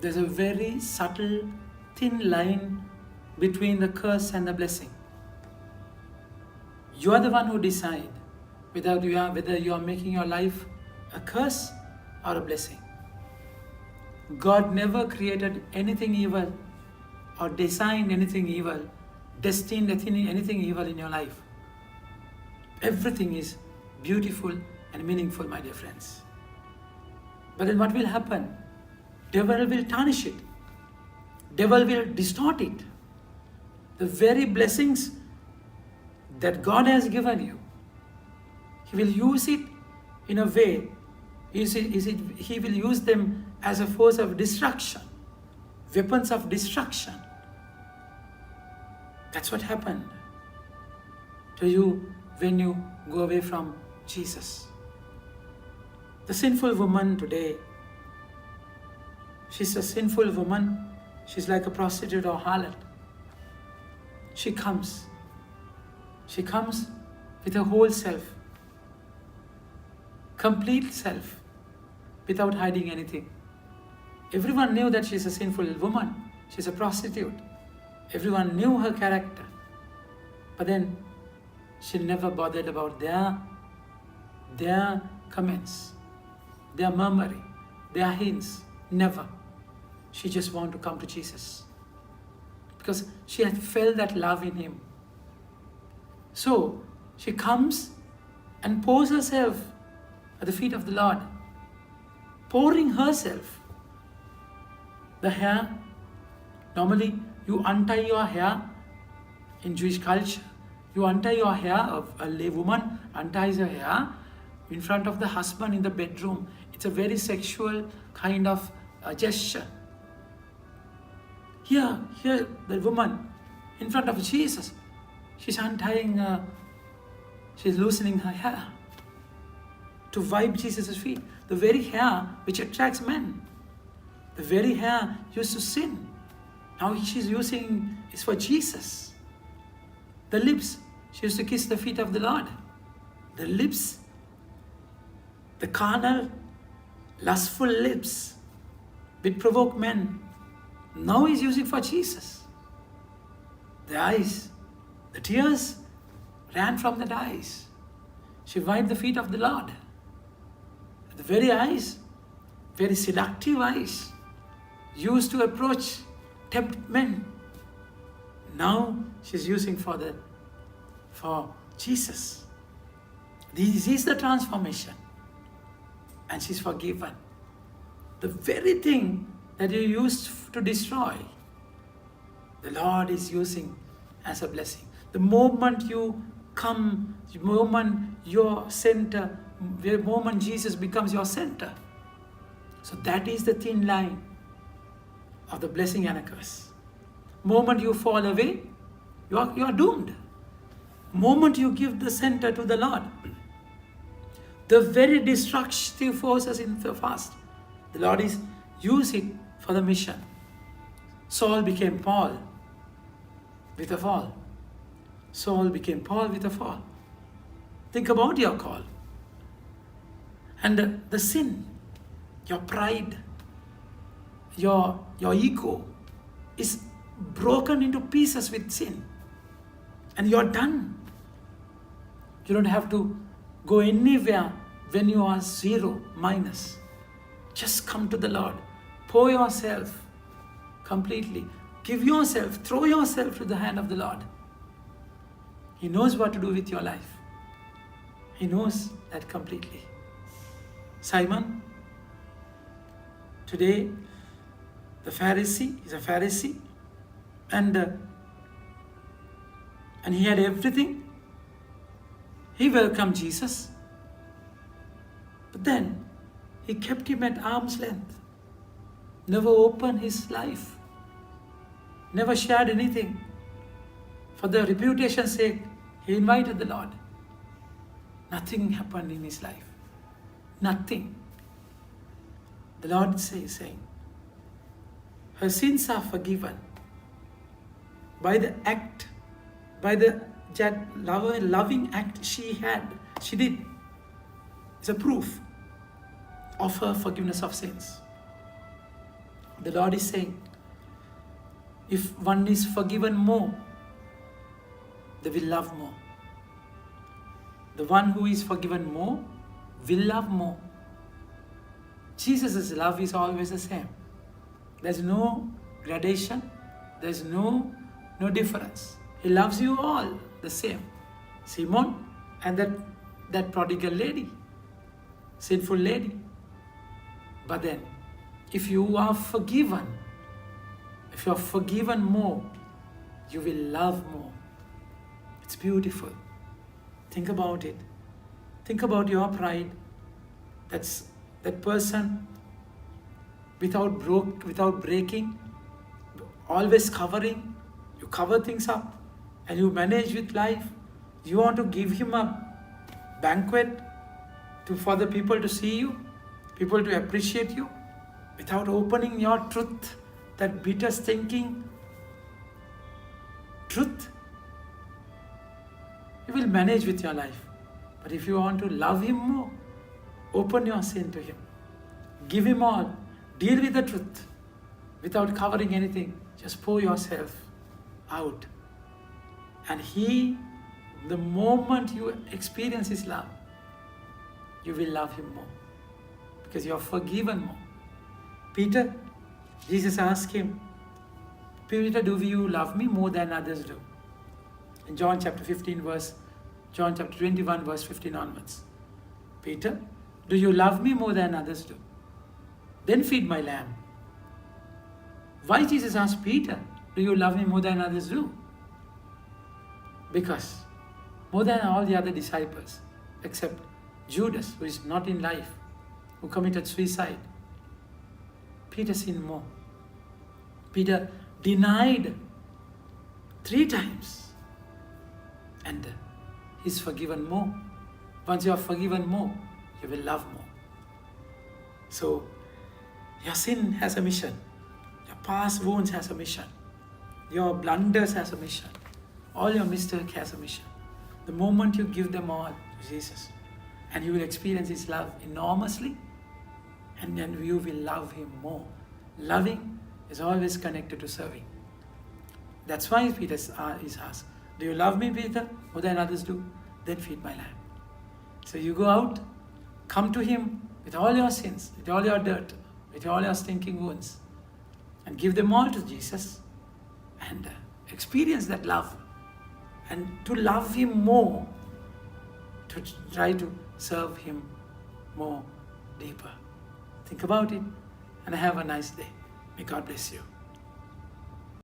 There's a very subtle, thin line between the curse and the blessing. You are the one who decide whether you are making your life a curse or a blessing. God never created anything evil or designed anything evil, destined anything evil in your life. Everything is beautiful and meaningful, my dear friends. But then what will happen? Devil will tarnish it. Devil will distort it. The very blessings that God has given you, He will use it in a way, He will use them as a force of destruction, weapons of destruction. That's what happened to you when you go away from Jesus. The sinful woman today, she's a sinful woman. She's like a prostitute or harlot. She comes with her whole self, complete self, without hiding anything. Everyone knew that she's a sinful woman. She's a prostitute. Everyone knew her character. But then she never bothered about their comments, their murmuring, their hints. Never. She just wanted to come to Jesus because she had felt that love in Him. So she comes and pours herself at the feet of the Lord, pouring herself. The hair, normally you untie your hair in Jewish culture. You untie your hair, a woman unties her hair in front of the husband in the bedroom. It's a very sexual kind of gesture. Here, the woman in front of Jesus, she's untying, she's loosening her hair to wipe Jesus' feet. The very hair which attracts men. The very hair used to sin. Now she's using is for Jesus. The lips, she used to kiss the feet of the Lord. The lips, the carnal, lustful lips, which provoke men. Now he's using for Jesus. The eyes, the tears ran from the eyes. She wiped the feet of the Lord. The very eyes, very seductive eyes, used to approach, tempt men. Now she's using for Jesus. This is the transformation. And she's forgiven. The very thing that you used to destroy, the Lord is using as a blessing. The moment you come, the moment your center, the moment Jesus becomes your center. So that is the thin line of the blessing and a curse. Moment you fall away, you are doomed. Moment you give the center to the Lord, the very destructive forces in the past, the Lord is using for the mission. Saul became Paul with a fall. Saul became Paul with a fall. Think about your call. And the sin, your pride, your ego is broken into pieces with sin. And you're done. You don't have to go anywhere when you are zero, minus. Just come to the Lord. Pour yourself completely. Give yourself, throw yourself to the hand of the Lord. He knows what to do with your life. He knows that completely. Simon, today, the Pharisee is a Pharisee, and he had everything. He welcomed Jesus, but then he kept him at arm's length. Never opened his life. Never shared anything. For the reputation's sake, he invited the Lord. Nothing happened in his life. Nothing. The Lord is saying, her sins are forgiven by the act, by the loving act she did. It's a proof of her forgiveness of sins. The Lord is saying, if one is forgiven more, they will love more. The one who is forgiven more will love more. Jesus' love is always the same. There's no gradation. There's no difference. He loves you all the same. Simon and that prodigal lady, sinful lady. But then, if you are forgiven more, you will love more. It's beautiful. Think about it. Think about your pride. That's that person without breaking, always covering. You cover things up and you manage with life. You want to give him a banquet for the people to see you, people to appreciate you, without opening your truth, that bitter stinking truth. You will manage with your life. But if you want to love him more, open your sin to him. Give him all. Deal with the truth without covering anything. Just pour yourself out. And the moment you experience his love, you will love him more. Because you are forgiven more. Peter, Jesus asked him, Peter, do you love me more than others do? In John chapter 21 verse 15 onwards. Peter, do you love me more than others do? Then feed my lamb. Why Jesus asked Peter, do you love me more than others do? Because more than all the other disciples, except Judas, who is not in life, who committed suicide, Peter sinned more. Peter denied 3 times. And he's forgiven more. Once you are forgiven more, you will love more. So, your sin has a mission. Your past wounds has a mission. Your blunders has a mission. All your mistakes has a mission. The moment you give them all to Jesus, and you will experience his love enormously, and then you will love him more. Loving is always connected to serving. That's why Peter is asked, do you love me, Peter, more than others do? Then feed my lamb. So you go out, come to him with all your sins, with all your dirt, with all your stinking wounds, and give them all to Jesus, and experience that love. And to love him more, to try to serve him more deeper. Think about it, and have a nice day. May God bless you.